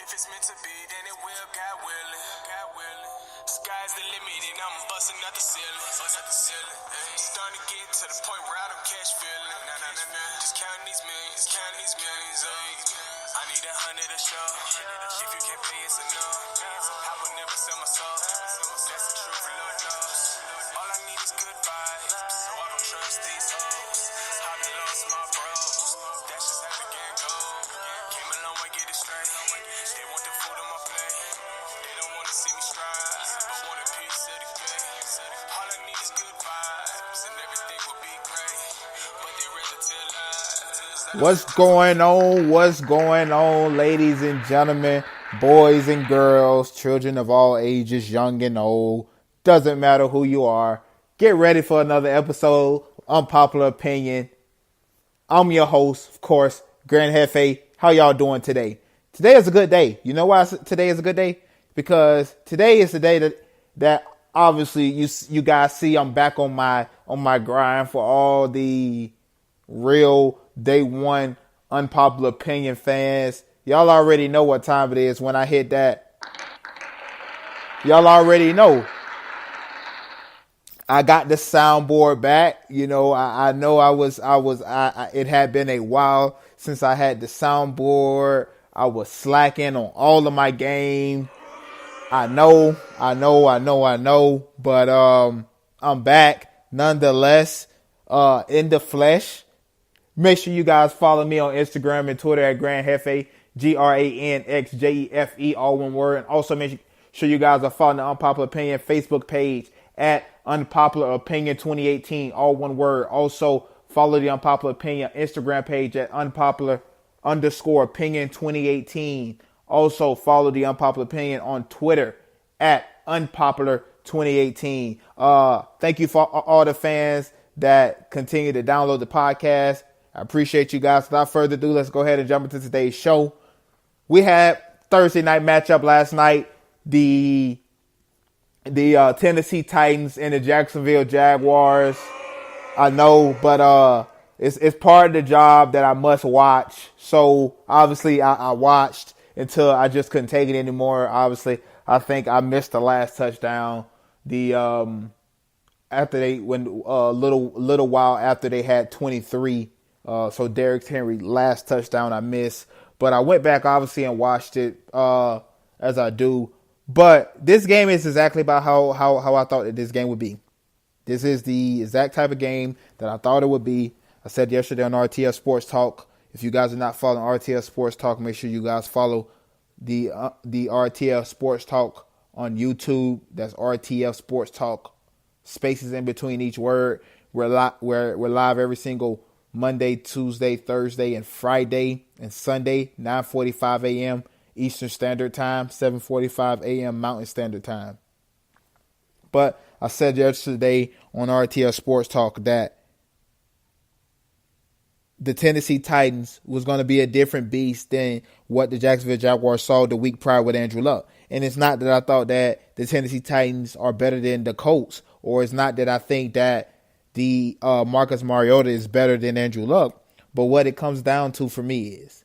If it's meant to be, then it will, God willing. God willing. Sky's the limit, and I'm busting out the ceiling. Starting to get to the point where I don't catch feeling. Just counting these millions, I need 100 a show. If you can't pay, it's a no. I would never sell my soul. That's the truth, Lord knows. All I need is good vibes, so I don't trust these hoes. I done lost my bros. That's just how the game goes. Came a long way, get it straight. They want the food on my plate. They don't want to see me strive, but want a piece of the cake. All I need is good vibes, and everything will be great. But they rather tell lies. What's going on? What's going on, ladies and gentlemen, boys and girls, children of all ages, young and old? Doesn't matter who you are. Get ready for another episode, Unpopular Opinion. I'm your host, of course, GRANxJEFE. How y'all doing today? Today is a good day. You know why today is a good day? Because today is the day that obviously you guys see I'm back on my grind for all the real day one unpopular opinion fans. Y'all already know what time it is when I hit that. Y'all already know. I got the soundboard back. You know, I know it had been a while since I had the soundboard. I was slacking on all of my game. I know, but I'm back nonetheless, in the flesh. Make sure you guys follow me on Instagram and Twitter at GRANxJEFE, GRANxJEFE, all one word. And also make sure you guys are following the Unpopular Opinion Facebook page at Unpopular Opinion 2018, all one word. Also follow the Unpopular Opinion Instagram page at Unpopular_Opinion 2018. Also follow the Unpopular Opinion on Twitter at Unpopular 2018. Thank you for all the fans that continue to download the podcast. I appreciate you guys. Without further ado, let's go ahead and jump into today's show. We had Thursday night matchup last night. The Tennessee Titans and the Jacksonville Jaguars. I know, but it's part of the job that I must watch. So obviously I watched until I just couldn't take it anymore. Obviously, I think I missed the last touchdown. After they little while after they had 23. So Derrick Henry last touchdown I missed, but I went back obviously and watched it as I do. But this game is exactly about how I thought that this game would be. This is the exact type of game that I thought it would be. I said yesterday on RTF Sports Talk. If you guys are not following RTF Sports Talk, make sure you guys follow the RTF Sports Talk on YouTube. That's RTF Sports Talk. Spaces in between each word. We're live every single Monday, Tuesday, Thursday, and Friday and Sunday, 9:45 a.m. Eastern Standard Time, 7:45 a.m. Mountain Standard Time. But I said yesterday on RTL Sports Talk that the Tennessee Titans was going to be a different beast than what the Jacksonville Jaguars saw the week prior with Andrew Luck. And it's not that I thought that the Tennessee Titans are better than the Colts, or it's not that I think that the Marcus Mariota is better than Andrew Luck. But what it comes down to for me is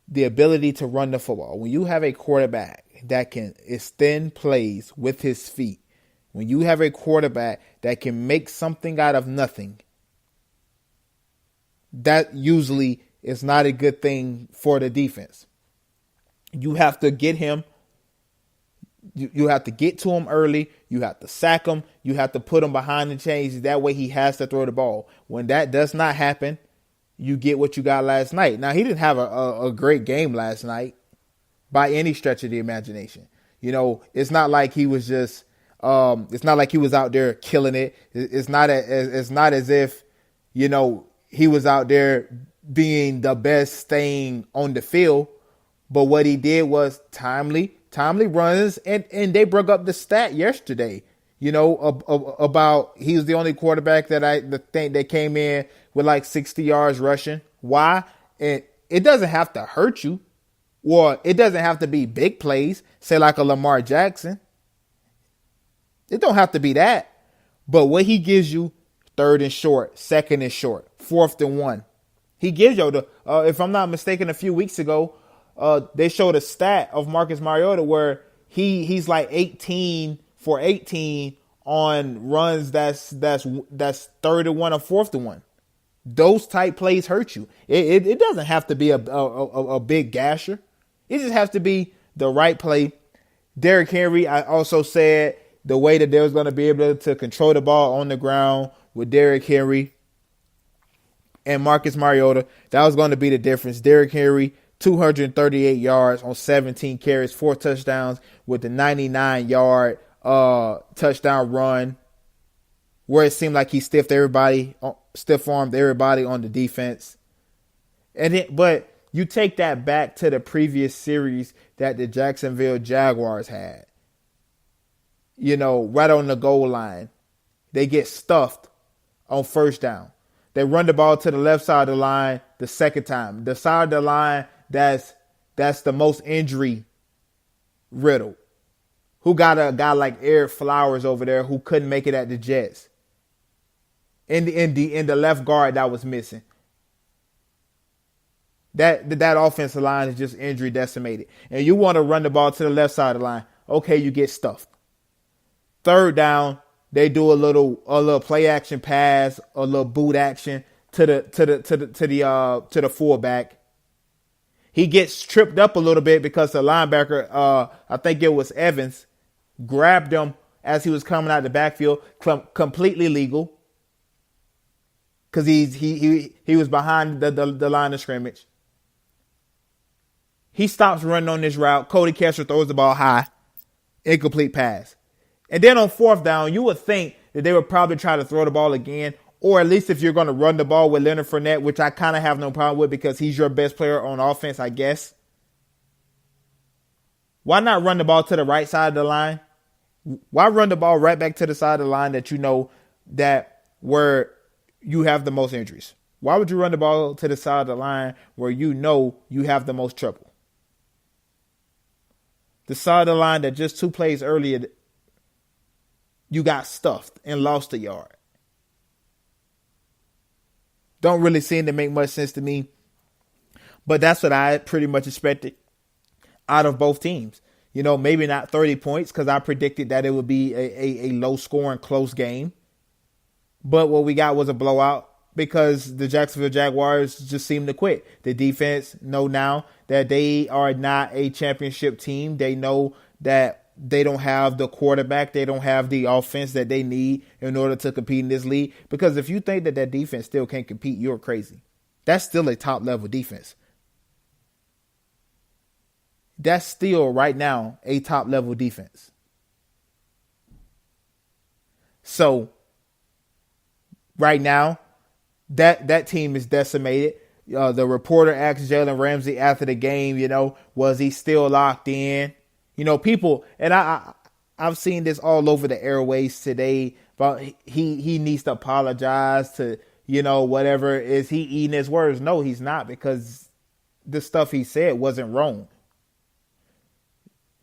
the ability to run the football. When you have a quarterback that can extend plays with his feet, when you have a quarterback that can make something out of nothing, that usually is not a good thing for the defense. You have to get him. You have to get to him early. You have to sack him. You have to put him behind the chains. That way he has to throw the ball. When that does not happen, you get what you got last night. Now, he didn't have a great game last night by any stretch of the imagination. You know, it's not like he was just it's not like he was out there killing it. It's not as if, you know, he was out there being the best thing on the field. But what he did was timely runs, and they broke up the stat yesterday. You know, about he was the only quarterback that came in with like 60 yards rushing. Why? And it doesn't have to hurt you, or it doesn't have to be big plays. Say like a Lamar Jackson. It don't have to be that. But what he gives you, 3rd and short, 2nd and short, 4th and 1. He gives you if I'm not mistaken, a few weeks ago, they showed a stat of Marcus Mariota where he's like 18 for 18 on runs that's third to one or fourth to one. Those type plays hurt you. It doesn't have to be a big gasher. It just has to be the right play. Derrick Henry, I also said the way that they was going to be able to control the ball on the ground with Derrick Henry and Marcus Mariota, that was going to be the difference. Derrick Henry, 238 yards on 17 carries, 4 touchdowns with the 99-yard touchdown run, where it seemed like he stiff-armed everybody on the defense. But you take that back to the previous series that the Jacksonville Jaguars had. Right on the goal line. They get stuffed on first down. They run the ball to the left side of the line the second time. The side of the line that's the most injury riddled. Who got a guy like Eric Flowers over there who couldn't make it at the Jets. In the left guard that was missing. That offensive line is just injury decimated. And you want to run the ball to the left side of the line. Okay, you get stuffed. Third down, they do a little play action pass, a little boot action to the fullback. He gets tripped up a little bit because the linebacker, I think it was Evans, grabbed him as he was coming out of the backfield, completely legal. Because he was behind the line of scrimmage. He stops running on this route. Cody Kessler throws the ball high. Incomplete pass. And then on fourth down, you would think that they would probably try to throw the ball again. Or at least if you're going to run the ball with Leonard Fournette, which I kind of have no problem with because he's your best player on offense, I guess. Why not run the ball to the right side of the line? Why run the ball right back to the side of the line that you know that where you have the most injuries? Why would you run the ball to the side of the line where you know you have the most trouble? The side of the line that just 2 plays earlier, you got stuffed and lost a yard. Don't really seem to make much sense to me. But that's what I pretty much expected out of both teams. Maybe not 30 points because I predicted that it would be a low-scoring, close game. But what we got was a blowout because the Jacksonville Jaguars just seemed to quit. The defense know now that they are not a championship team. They know that they don't have the quarterback. They don't have the offense that they need in order to compete in this league. Because if you think that defense still can't compete, you're crazy. That's still a top-level defense. That's still, right now, a top-level defense. So, right now, that team is decimated. The reporter asked Jalen Ramsey after the game, was he still locked in? People, and I've seen this all over the airways today, but he needs to apologize to, whatever. Is he eating his words? No, he's not, because the stuff he said wasn't wrong.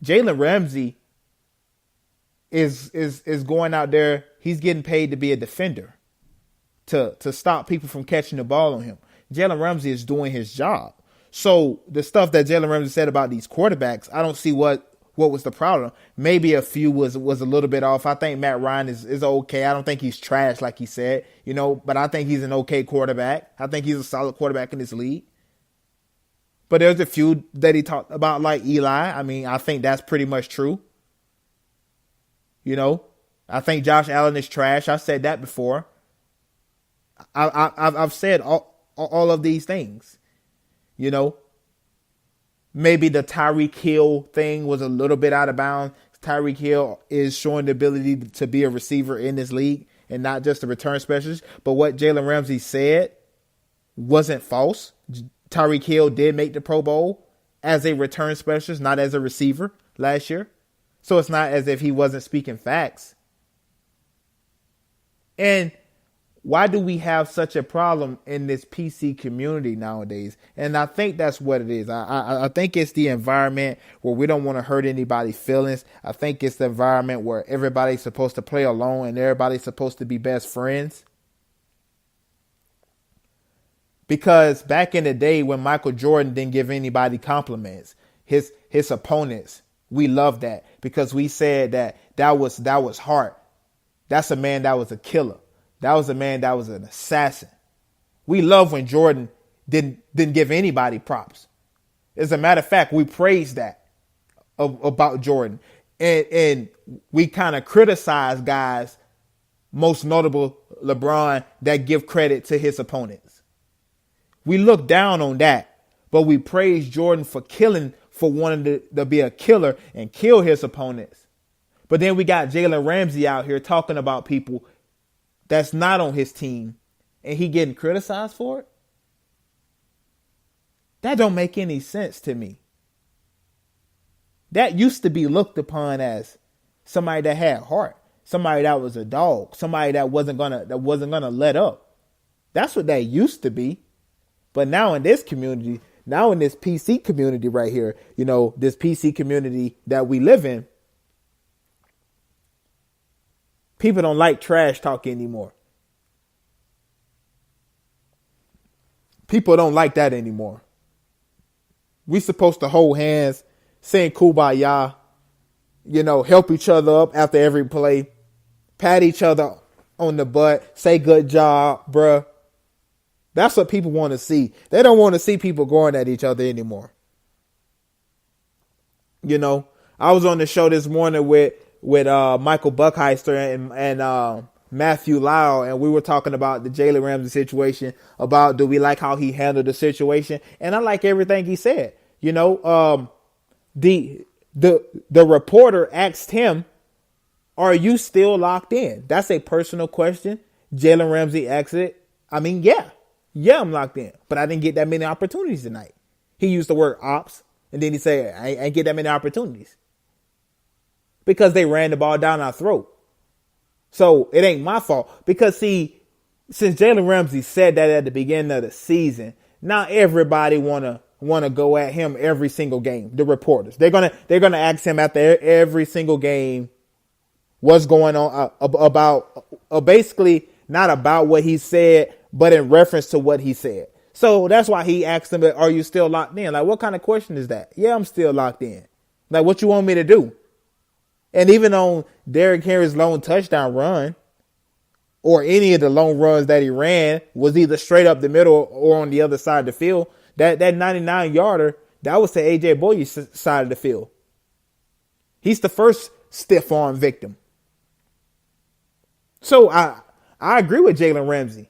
Jalen Ramsey is going out there. He's getting paid to be a defender, to stop people from catching the ball on him. Jalen Ramsey is doing his job. So the stuff that Jalen Ramsey said about these quarterbacks, I don't see what was the problem. Maybe a few was a little bit off. I think Matt Ryan is okay. I don't think he's trash like he said, but I think he's an okay quarterback. I think he's a solid quarterback in this league. But there's a few that he talked about, like Eli. I mean, I think that's pretty much true. I think Josh Allen is trash. I said that before. I've said all of these things. Maybe the Tyreek Hill thing was a little bit out of bounds. Tyreek Hill is showing the ability to be a receiver in this league and not just a return specialist. But what Jalen Ramsey said wasn't false. Tyreek Hill did make the Pro Bowl as a return specialist, not as a receiver last year. So it's not as if he wasn't speaking facts. And why do we have such a problem in this PC community nowadays? And I think that's what it is. I think it's the environment where we don't want to hurt anybody's feelings. I think it's the environment where everybody's supposed to play alone and everybody's supposed to be best friends. Because back in the day when Michael Jordan didn't give anybody compliments, his opponents, we loved that because we said that was heart. That's a man that was a killer. That was a man that was an assassin. We love when Jordan didn't give anybody props. As a matter of fact, we praised that about Jordan. And we kind of criticize guys, most notable LeBron, that give credit to his opponents. We look down on that, but we praise Jordan for wanting to be a killer and kill his opponents. But then we got Jalen Ramsey out here talking about people that's not on his team, and he getting criticized for it. That don't make any sense to me. That used to be looked upon as somebody that had heart, somebody that was a dog, somebody that wasn't gonna let up. That's what that used to be. But now in this community, now in this PC community right here, this PC community that we live in, people don't like trash talk anymore. People don't like that anymore. We supposed to hold hands, sing kumbaya, help each other up after every play, pat each other on the butt, say good job, bruh. That's what people want to see. They don't want to see people going at each other anymore. I was on the show this morning with Michael Buckheister and Matthew Lyle, and we were talking about the Jalen Ramsey situation, about do we like how he handled the situation, and I like everything he said. The reporter asked him, "Are you still locked in?" That's a personal question. Jalen Ramsey asked it. I mean, yeah, I'm locked in, but I didn't get that many opportunities tonight. He used the word ops, and then he said, I ain't get that many opportunities because they ran the ball down our throat. So it ain't my fault because since Jalen Ramsey said that at the beginning of the season, now everybody wanna go at him every single game. The reporters, they're gonna ask him after every single game what's going on about basically not about what he said, but in reference to what he said. So that's why he asked him, "Are you still locked in?" Like, what kind of question is that? Yeah, I'm still locked in. Like, what you want me to do? And even on Derrick Henry's lone touchdown run, or any of the long runs that he ran, was either straight up the middle or on the other side of the field. That 99-yarder, that was to A.J. Boyer's side of the field. He's the first stiff arm victim. So I agree with Jalen Ramsey.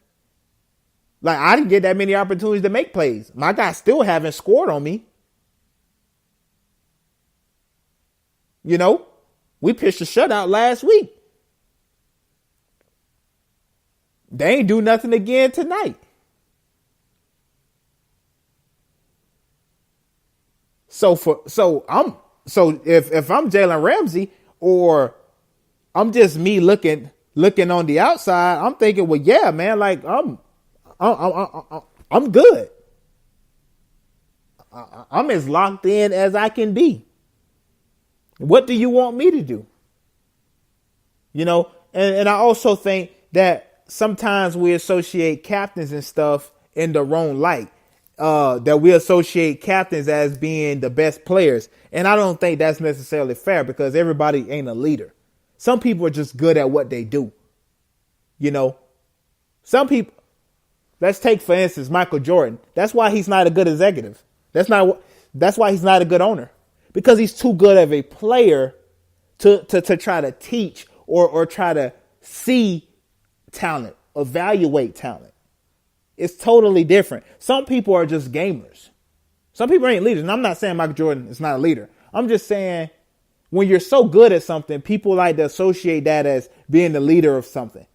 Like, I didn't get that many opportunities to make plays. My guys still haven't scored on me. We pitched a shutout last week. They ain't do nothing again tonight. So if I'm Jalen Ramsey, or I'm just me looking on the outside, I'm thinking, well, yeah, man, like I'm good. I'm as locked in as I can be. What do you want me to do? And I also think that sometimes we associate captains and stuff in the wrong light. That we associate captains as being the best players. And I don't think that's necessarily fair because everybody ain't a leader. Some people are just good at what they do. Some people, let's take, for instance, Michael Jordan. That's why he's not a good executive. That's why he's not a good owner, because he's too good of a player to try to teach or try to see talent, evaluate talent. It's totally different. Some people are just gamers. Some people ain't leaders. And I'm not saying Michael Jordan is not a leader. I'm just saying when you're so good at something, people like to associate that as being the leader of something.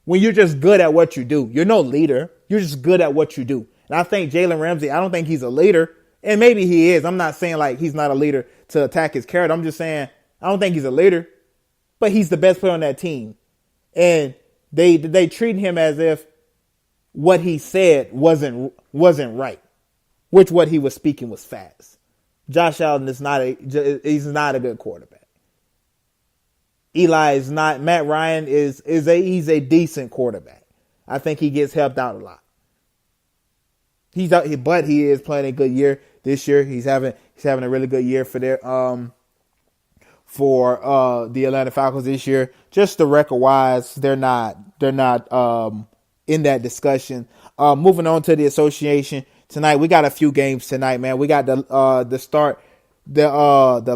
When you're just good at what you do, you're no leader. You're just good at what you do. And I think Jalen Ramsey, I don't think he's a leader. And maybe he is. I'm not saying like he's not a leader to attack his character. I'm just saying I don't think he's a leader, but he's the best player on that team. And they treat him as if what he said wasn't right, which what he was speaking was facts. Josh Allen is he's not a good quarterback. Eli is not. Matt Ryan he's a decent quarterback. I think he gets helped out a lot. But he is playing a good year this year. He's having a really good year for the Atlanta Falcons this year. Just the record wise, they're not in that discussion. Moving on to the association tonight, we got a few games tonight, man. We got the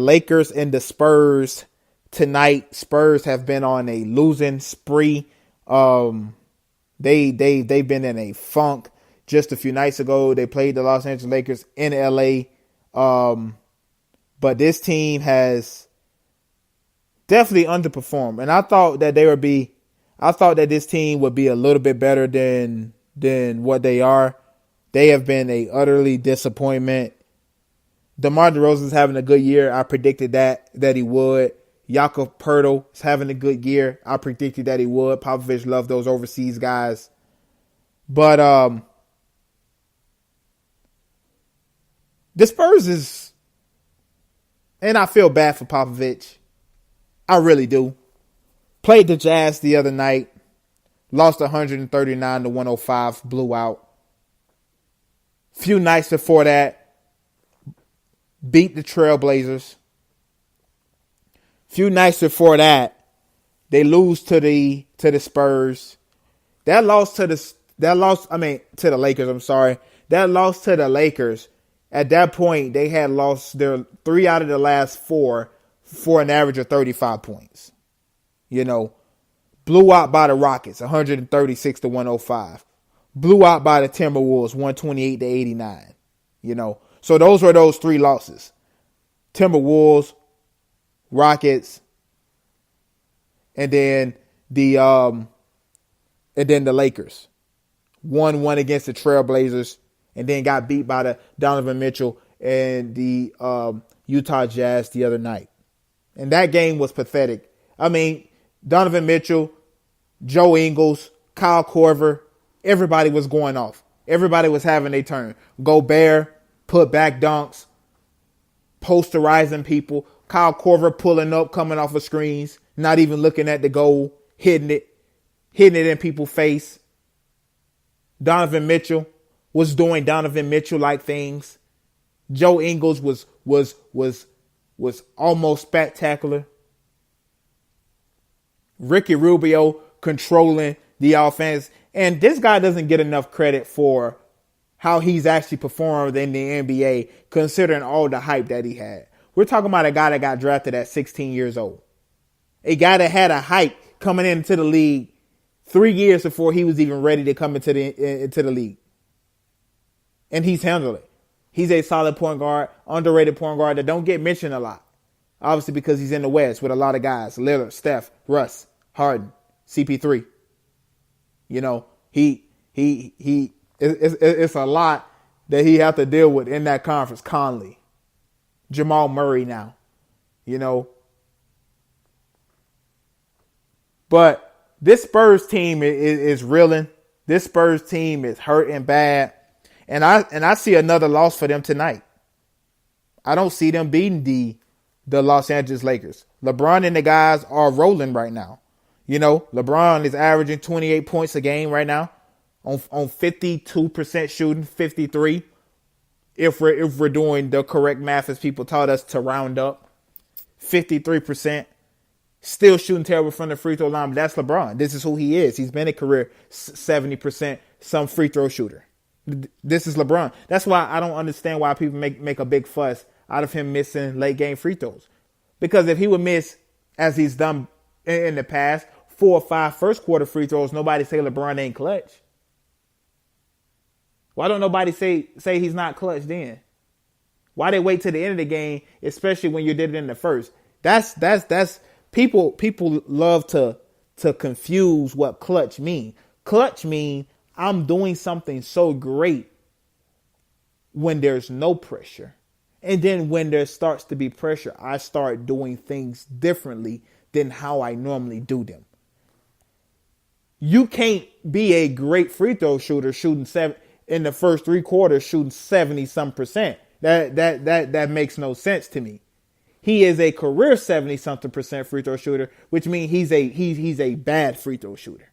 Lakers and the Spurs tonight. Spurs have been on a losing spree. They've been in a funk. Just a few nights ago, they played the Los Angeles Lakers in LA. But this team has definitely underperformed. And I thought that this team would be a little bit better than what they are. They have been a utterly disappointment. DeMar DeRozan's having a good year. I predicted that he would. Jakob Poeltl is having a good year. I predicted that he would. Popovich loved those overseas guys. But the Spurs is, and I feel bad for Popovich. I really do. Played the Jazz the other night. Lost 139-105. Blew out. Few nights before that, beat the Trailblazers. Few nights before that, they lose to the Spurs. That loss to the Lakers, I'm sorry. That loss to the Lakers, at that point, they had lost their 3 out of the last 4 for an average of 35 points. Blew out by the Rockets, 136-105. Blew out by the Timberwolves, 128-89. So those were those 3 losses. Timberwolves, Rockets, and then the Lakers. 1-1 against the Trailblazers, and then got beat by the Donovan Mitchell and the Utah Jazz the other night. And that game was pathetic. I mean, Donovan Mitchell, Joe Ingles, Kyle Korver, everybody was going off. Everybody was having their turn. Gobert, put back dunks, posterizing people. Kyle Korver pulling up, coming off of screens, not even looking at the goal, hitting it in people's face. Donovan Mitchell was doing Donovan Mitchell-like things. Joe Ingles was almost spectacular. Ricky Rubio controlling the offense. And this guy doesn't get enough credit for how he's actually performed in the NBA, considering all the hype that he had. We're talking about a guy that got drafted at 16 years old. A guy that had a hype coming into the league 3 years before he was even ready to come into the league. And he's handled it. He's a solid point guard, underrated point guard that don't get mentioned a lot. Obviously because he's in the West with a lot of guys. Lillard, Steph, Russ, Harden, CP3. It's a lot that he have to deal with in that conference. Conley, Jamal Murray now, But this Spurs team is reeling. This Spurs team is hurting bad. And I see another loss for them tonight. I don't see them beating the Los Angeles Lakers. LeBron and the guys are rolling right now. LeBron is averaging 28 points a game right now on 52% shooting, 53. If we're doing the correct math as people taught us to round up, 53%. Still shooting terrible from the free throw line, but that's LeBron. This is who he is. He's been a career 70% some free throw shooter. This is LeBron. That's why I don't understand why people make a big fuss out of him missing late game free throws. Because if he would miss, as he's done in the past, 4 or 5 first quarter free throws, nobody say LeBron ain't clutch. Why don't nobody say he's not clutch then? Why they wait till the end of the game, especially when you did it in the first? That's people love to confuse what clutch mean. Clutch mean I'm doing something so great when there's no pressure. And then when there starts to be pressure, I start doing things differently than how I normally do them. You can't be a great free throw shooter shooting in the first 3 quarters, shooting 70-some%. That makes no sense to me. He is a career 70-something% free throw shooter, which means he's a bad free throw shooter.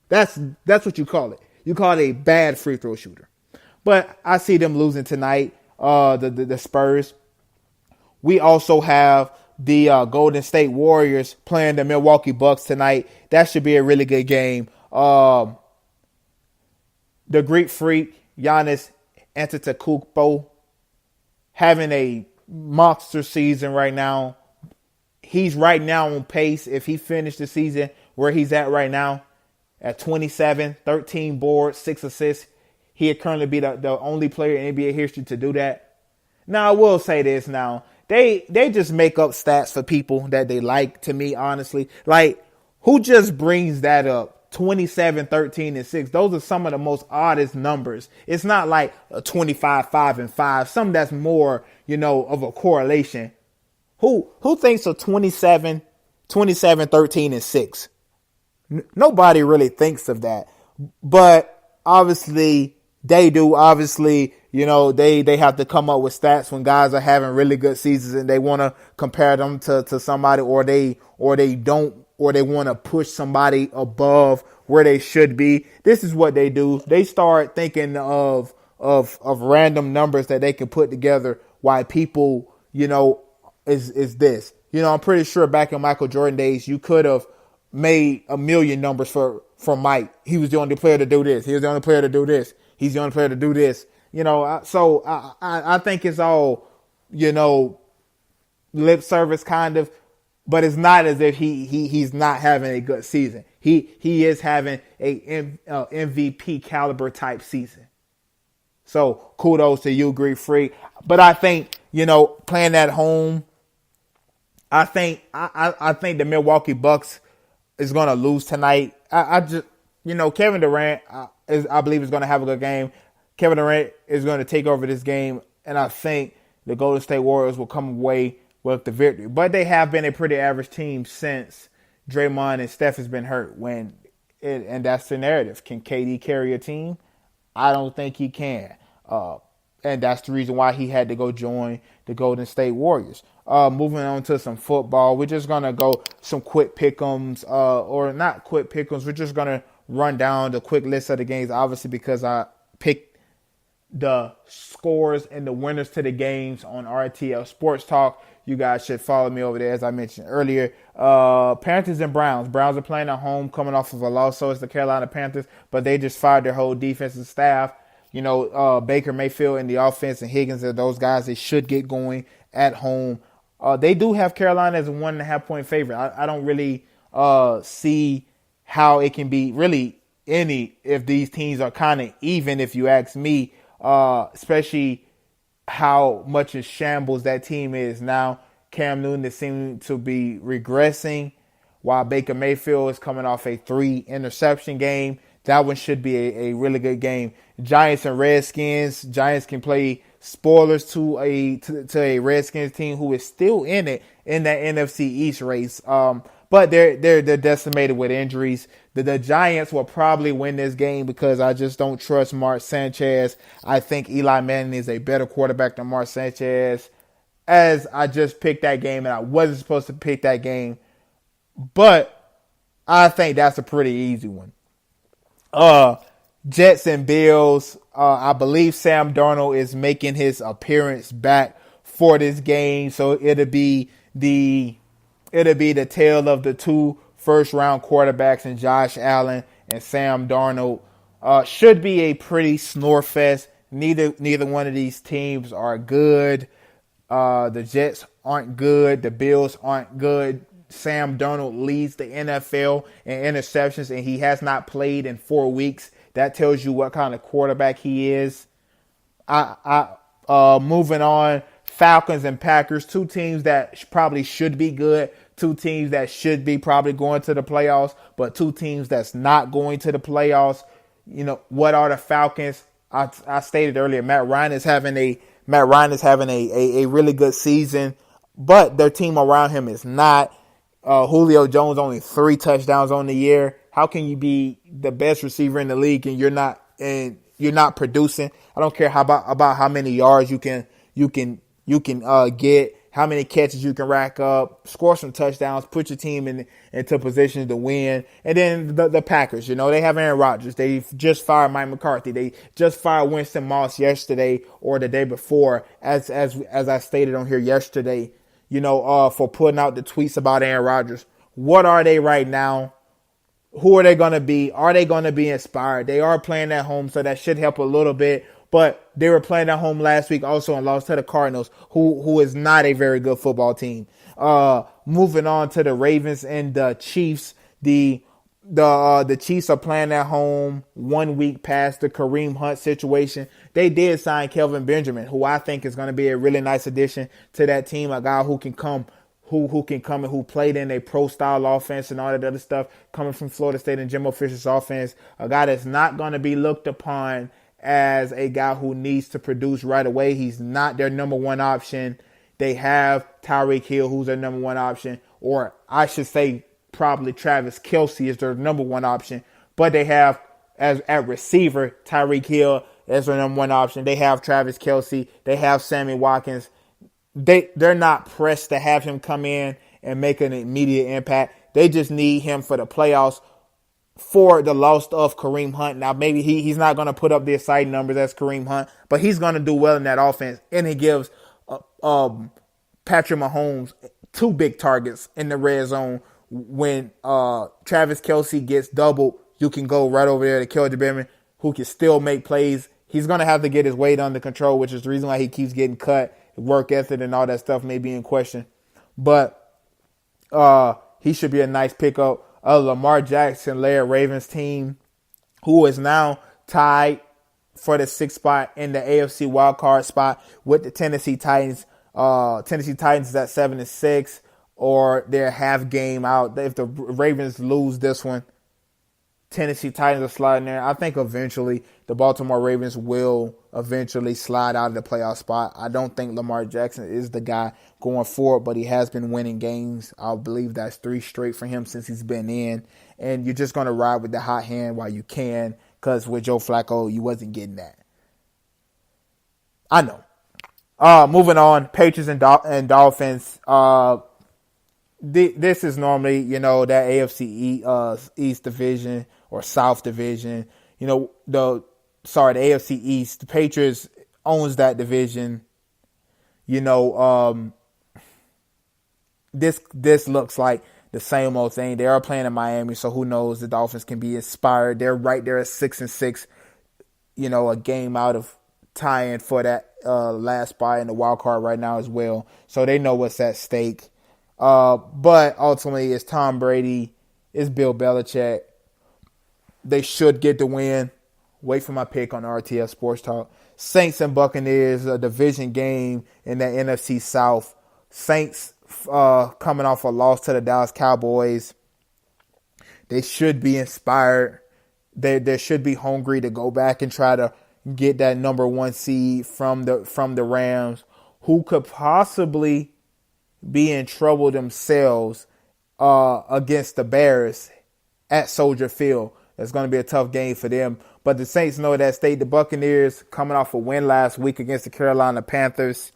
That's what you call it. You call it a bad free throw shooter. But I see them losing tonight. The Spurs. We also have the Golden State Warriors playing the Milwaukee Bucks tonight. That should be a really good game. The Greek Freak, Giannis Antetokounmpo, having a monster season right now. He's right now on pace. If he finished the season where he's at right now, at 27, 13 boards, 6 assists, he'd currently be the only player in NBA history to do that. Now, I will say this now. They just make up stats for people that they like, to me, honestly. Like, who just brings that up? 27, 13, and 6. Those are some of the most oddest numbers. It's not like a 25, 5, and 5. Something that's more, of a correlation. Who thinks of 27, 13, and 6? Nobody really thinks of that. But obviously, they do. Obviously, they have to come up with stats when guys are having really good seasons and they want to compare them to somebody, or they don't, or they want to push somebody above where they should be. This is what they do. They start thinking of random numbers that they can put together. Why people, is this. I'm pretty sure back in Michael Jordan days, you could have made a million numbers for Mike. He was the only player to do this. He was the only player to do this. He's the only player to do this. So I think it's all, lip service kind of, but it's not as if he's not having a good season. He is having a MVP caliber type season. So kudos to you, Greek Freak. But I think, playing at home, I think the Milwaukee Bucks is going to lose tonight. I just, Kevin Durant, I believe is going to have a good game. Kevin Durant is going to take over this game, and I think the Golden State Warriors will come away with the victory. But they have been a pretty average team since Draymond and Steph has been hurt. And that's the narrative. Can KD carry a team? I don't think he can. And that's the reason why he had to go join the Golden State Warriors. Moving on to some football, we're just going to go some quick pick'ems, or not quick pick'ems. We're just going to run down the quick list of the games, obviously, because I picked the scores and the winners to the games on RTL Sports Talk. You guys should follow me over there, as I mentioned earlier. Panthers and Browns. Browns are playing at home, coming off of a loss. So is the Carolina Panthers, but they just fired their whole defensive staff. Baker Mayfield and the offense and Higgins are those guys. They should get going at home. They do have Carolina as a 1.5 point favorite. I don't really see how it can be really any if these teams are kind of even, if you ask me, especially how much in shambles that team is now. Cam Newton is seeming to be regressing, while Baker Mayfield is coming off a 3 interception game. That one should be a really good game. Giants and Redskins. Giants can play spoilers to a Redskins team who is still in it in that NFC East race. But they're decimated with injuries. The Giants will probably win this game because I just don't trust Mark Sanchez. I think Eli Manning is a better quarterback than Mark Sanchez. As I just picked that game, and I wasn't supposed to pick that game, but I think that's a pretty easy one. Jets and Bills. I believe Sam Darnold is making his appearance back for this game, so it'll be the tale of the 2 first-round quarterbacks in Josh Allen and Sam Darnold. Should be a pretty snore fest. Neither one of these teams are good. The Jets aren't good. The Bills aren't good. Sam Darnold leads the NFL in interceptions, and he has not played in 4 weeks. That tells you what kind of quarterback he is. Moving on, Falcons and Packers, 2 teams that probably should be good, 2 teams that should be probably going to the playoffs, but 2 teams that's not going to the playoffs. What are the Falcons? I stated earlier, Matt Ryan is having a really good season, but their team around him is not. Julio Jones only 3 touchdowns on the year. How can you be the best receiver in the league and you're not producing? I don't care about how many yards you can get. how many catches you can rack up, score some touchdowns, put your team into positions to win. And then the Packers, they have Aaron Rodgers. They just fired Mike McCarthy. They just fired Winston Moss yesterday or the day before, as I stated on here yesterday, for putting out the tweets about Aaron Rodgers. What are they right now? Who are they going to be? Are they going to be inspired? They are playing at home, so that should help a little bit. But they were playing at home last week also and lost to the Cardinals, who is not a very good football team. Moving on to the Ravens and the Chiefs. The Chiefs are playing at home 1 week past the Kareem Hunt situation. They did sign Kelvin Benjamin, who I think is going to be a really nice addition to that team. A guy who can come and who played in a pro-style offense and all that other stuff, coming from Florida State and Jimbo Fisher's offense. A guy that's not going to be looked upon as a guy who needs to produce right away. He's not their number one option. They have Tyreek Hill, who's their number one option. Or I should say probably Travis Kelce is their number one option. But they have, as at receiver, Tyreek Hill as their number one option. They have Travis Kelce. They have Sammy Watkins. They're not pressed to have him come in and make an immediate impact. They just need him for the playoffs for the loss of Kareem Hunt. Now, maybe he's not going to put up the exciting numbers as Kareem Hunt, but he's going to do well in that offense. And he gives Patrick Mahomes 2 big targets in the red zone. When Travis Kelce gets doubled, you can go right over there to Kelvin Benjamin, who can still make plays. He's going to have to get his weight under control, which is the reason why he keeps getting cut. Work ethic and all that stuff may be in question. But he should be a nice pickup. Lamar Jackson-led Ravens team, who is now tied for the 6th spot in the AFC wildcard spot with the Tennessee Titans. Tennessee Titans is at 7-6, or they're half game out. If the Ravens lose this one, Tennessee Titans are sliding there. I think eventually the Baltimore Ravens will eventually slide out of the playoff spot. I don't think Lamar Jackson is the guy going forward, but he has been winning games. I believe that's 3 straight for him since he's been in. And you're just going to ride with the hot hand while you can, because with Joe Flacco, you wasn't getting that. I know. Moving on, Patriots and Dolphins. This is normally, that AFC East division or South division. The AFC East. The Patriots owns that division. This looks like the same old thing. They are playing in Miami, so who knows? The Dolphins can be inspired. They're right there at 6-6. A game out of tying for that last spot in the wild card right now as well. So they know what's at stake. But ultimately, it's Tom Brady, it's Bill Belichick. They should get the win. Wait for my pick on RTS Sports Talk. Saints and Buccaneers, a division game in the NFC South. Saints coming off a loss to the Dallas Cowboys. They should be inspired. They should be hungry to go back and try to get that number 1 seed from the Rams, who could possibly be in trouble themselves against the Bears at Soldier Field. It's going to be a tough game for them. But the Saints know that state. The Buccaneers coming off a win last week against the Carolina Panthers.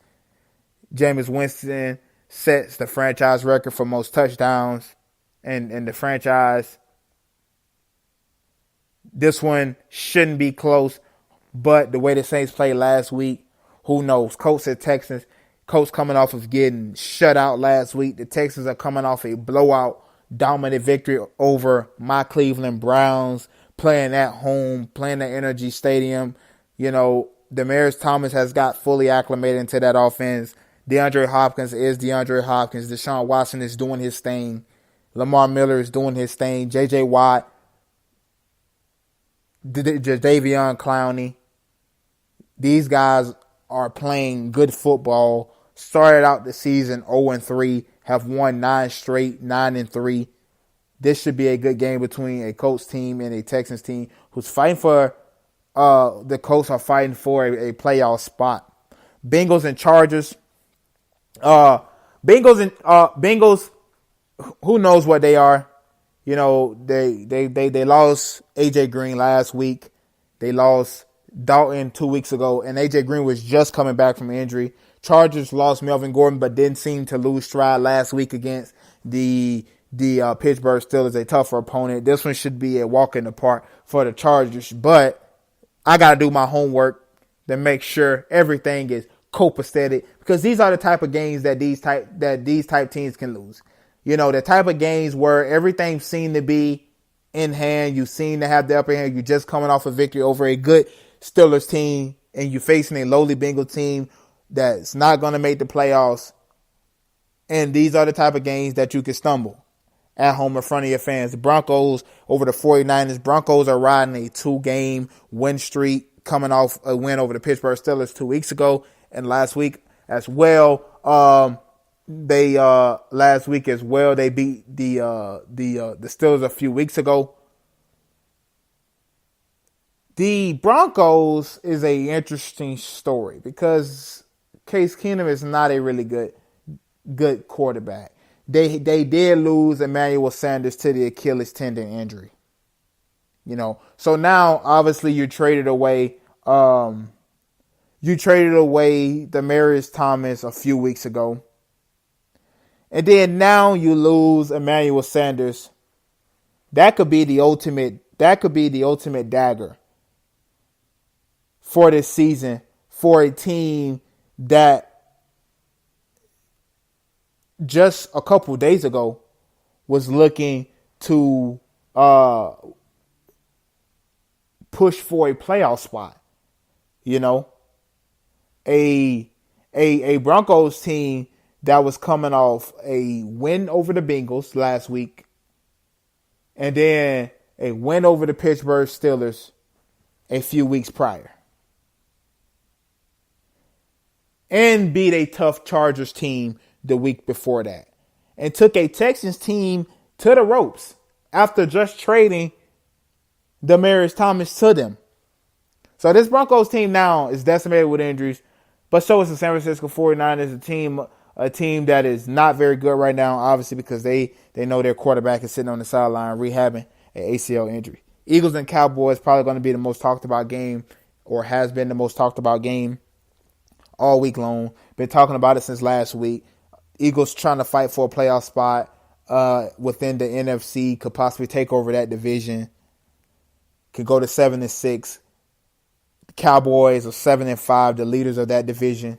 Jameis Winston sets the franchise record for most touchdowns in the franchise. This one shouldn't be close, but the way the Saints played last week, who knows? Colts and Texans. Colts coming off of getting shut out last week. The Texans are coming off a blowout, dominant victory over my Cleveland Browns, playing at home, playing at Energy Stadium. Demaryius Thomas has got fully acclimated into that offense. DeAndre Hopkins is DeAndre Hopkins. Deshaun Watson is doing his thing. Lamar Miller is doing his thing. J.J. Watt, Jadeveon Clowney. These guys are playing good football. Started out the season 0-3, have won 9 straight, 9-3. This should be a good game between a Colts team and a Texans team who's fighting for, the Colts are fighting for a playoff spot. Bengals and Chargers. Bengals, who knows what they are? They lost AJ Green last week. They lost Dalton 2 weeks ago, and AJ Green was just coming back from injury. Chargers lost Melvin Gordon, but didn't seem to lose stride last week against the Pittsburgh Steelers, a tougher opponent. This one should be a walk in the park for the Chargers, but I got to do my homework to make sure everything is copacetic, because these are the type of games that these type teams can lose. You know, the type of games where everything seemed to be in hand. You seem to have the upper hand. You're just coming off a victory over a good Steelers team, and you're facing a lowly Bengal team that's not going to make the playoffs. And these are the type of games that you can stumble at home in front of your fans. The Broncos over the 49ers. Broncos are riding a 2-game win streak, coming off a win over the Pittsburgh Steelers 2 weeks ago and last week as well. They last week as well, they beat the Steelers a few weeks ago. The Broncos is a interesting story because Case Keenum is not a really good quarterback. They did lose Emmanuel Sanders to the Achilles tendon injury. You know, so now obviously you traded away Demaryius Thomas a few weeks ago. And then now you lose Emmanuel Sanders. That could be the ultimate dagger for this season for a team that just a couple days ago was looking to push for a playoff spot. You know, a Broncos team that was coming off a win over the Bengals last week, and then a win over the Pittsburgh Steelers a few weeks prior, and beat a tough Chargers team the week before that, and took a Texans team to the ropes after just trading Demaryius Thomas to them. So this Broncos team now is decimated with injuries, but so is the San Francisco 49ers, a team that is not very good right now, obviously, because they know their quarterback is sitting on the sideline rehabbing an ACL injury. Eagles and Cowboys probably going to be the most talked about game, or has been the most talked about game all week long. Been talking about it since last week. Eagles trying to fight for a playoff spot within the NFC, could possibly take over that division, could go to 7-6. The Cowboys are 7-5, the leaders of that division.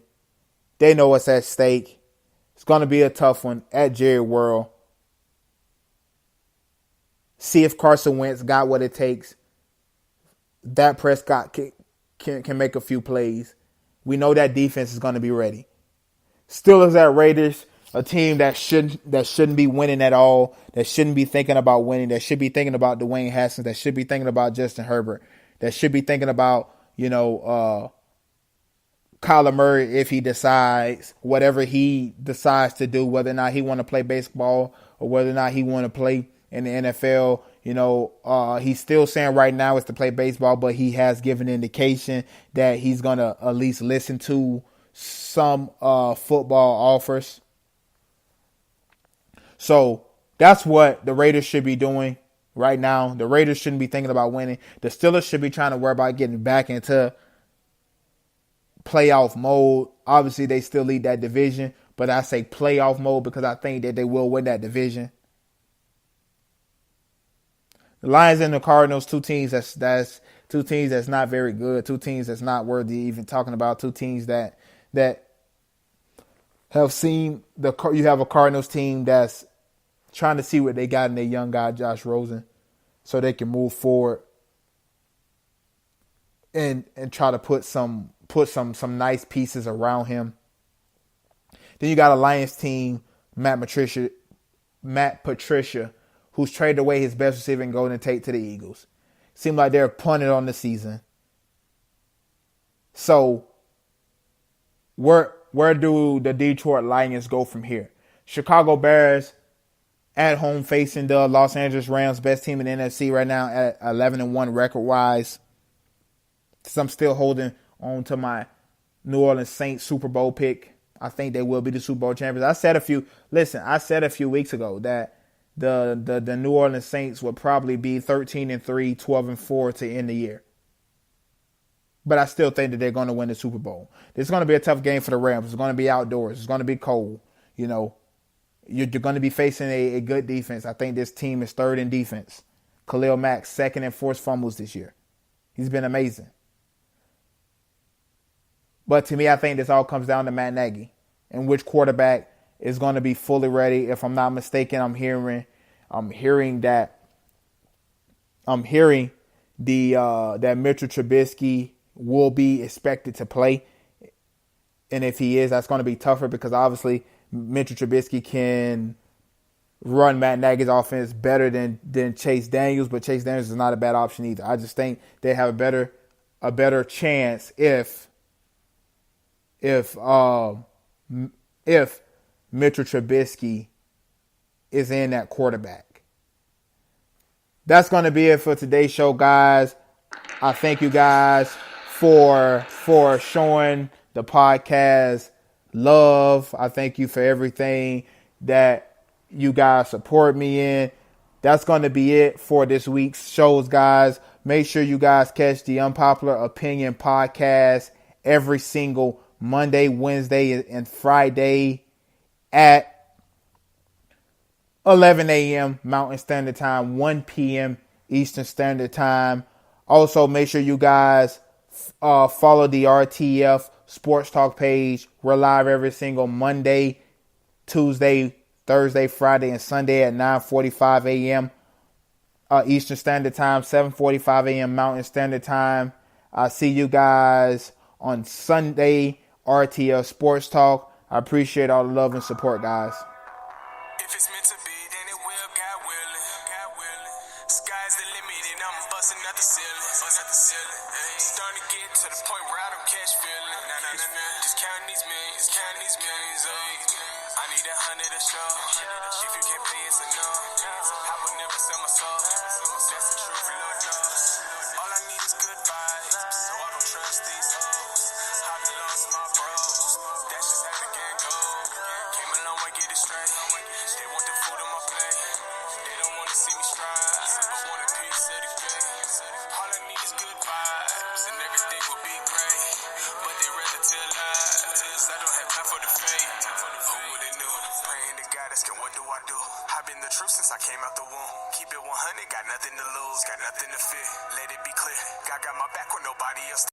They know what's at stake. It's going to be a tough one at Jerry World. See if Carson Wentz got what it takes. Dak Prescott can make a few plays. We know that defense is going to be ready. Steelers at Raiders, a team that shouldn't be winning at all, that shouldn't be thinking about winning, that should be thinking about Dwayne Haskins, that should be thinking about Justin Herbert, that should be thinking about, Kyler Murray if he decides, whatever he decides to do, whether or not he want to play baseball or whether or not he want to play in the NFL. He's still saying right now it's to play baseball, but he has given indication that he's going to at least listen to some football offers. So that's what the Raiders should be doing right now. The Raiders shouldn't be thinking about winning. The Steelers should be trying to worry about getting back into playoff mode. Obviously, they still lead that division, but I say playoff mode because I think that they will win that division. The Lions and the Cardinals, two teams that's not very good, two teams that's not worthy even talking about, two teams that have seen you have a Cardinals team that's trying to see what they got in their young guy Josh Rosen, so they can move forward and try to put some nice pieces around him. Then you got a Lions team, Matt Patricia, who's traded away his best receiver in Golden Tate to the Eagles. Seems like they're punted on the season. So where do the Detroit Lions go from here? Chicago Bears at home facing the Los Angeles Rams, best team in the NFC right now at 11-1 record-wise. So I'm still holding on to my New Orleans Saints Super Bowl pick. I think they will be the Super Bowl champions. I said a few weeks ago that the New Orleans Saints would probably be 13-3, 12-4 to end the year. but I still think that they're going to win the Super Bowl. It's going to be a tough game for the Rams. It's going to be outdoors. It's going to be cold. You know, you're going to be facing a good defense. I think this team is third in defense. Khalil Mack, second in forced fumbles this year. He's been amazing. But to me, I think this all comes down to Matt Nagy and which quarterback is going to be fully ready. If I'm not mistaken, I'm hearing that Mitchell Trubisky will be expected to play. And if he is, that's going to be tougher because obviously Mitchell Trubisky can run Matt Nagy's offense better than Chase Daniels, but Chase Daniels is not a bad option either. I just think they have a better chance if Mitchell Trubisky is in that quarterback. That's going to be it for today's show, guys. I thank you guys for showing the podcast love. I thank you for everything that you guys support me in. That's going to be it for this week's shows, guys. Make sure you guys catch the Unpopular Opinion podcast every single Monday, Wednesday, and Friday at 11 a.m. Mountain Standard Time, 1 p.m. Eastern Standard Time. Also, make sure you guys follow the RTF Sports Talk page. We're live every single Monday, Tuesday, Thursday, Friday, and Sunday at 9:45 a.m. Eastern Standard Time, 7:45 a.m. Mountain Standard Time. I see you guys on Sunday, RTF Sports Talk. I appreciate all the love and support, guys. If it's meant to be, then it will, God willing. God willing. Sky's the limit, and I'm busting at the ceiling. Starting to get to the point where I don't catch feeling. Nah. Just counting these millions, I need 100 a show. If you can't pay, it's a no. I would never sell my soul. That's the truth, Lord knows. All I need is good vibes, so I don't trust these hoes. I've been lost my bros. That's just how the game goes. Came a long way, get it straight. They want the food on my plate. They don't want to see me strive, but want a piece of the cake. All I need is good vibes, and everything will be great. But they rather tell lies. I don't have time for the fake. Who would've knew? Praying to God, asking what do I do? I've been the truth since I came out the womb. Keep it 100, got nothing to lose, got nothing to fear. Let it be clear, God got my back when nobody else.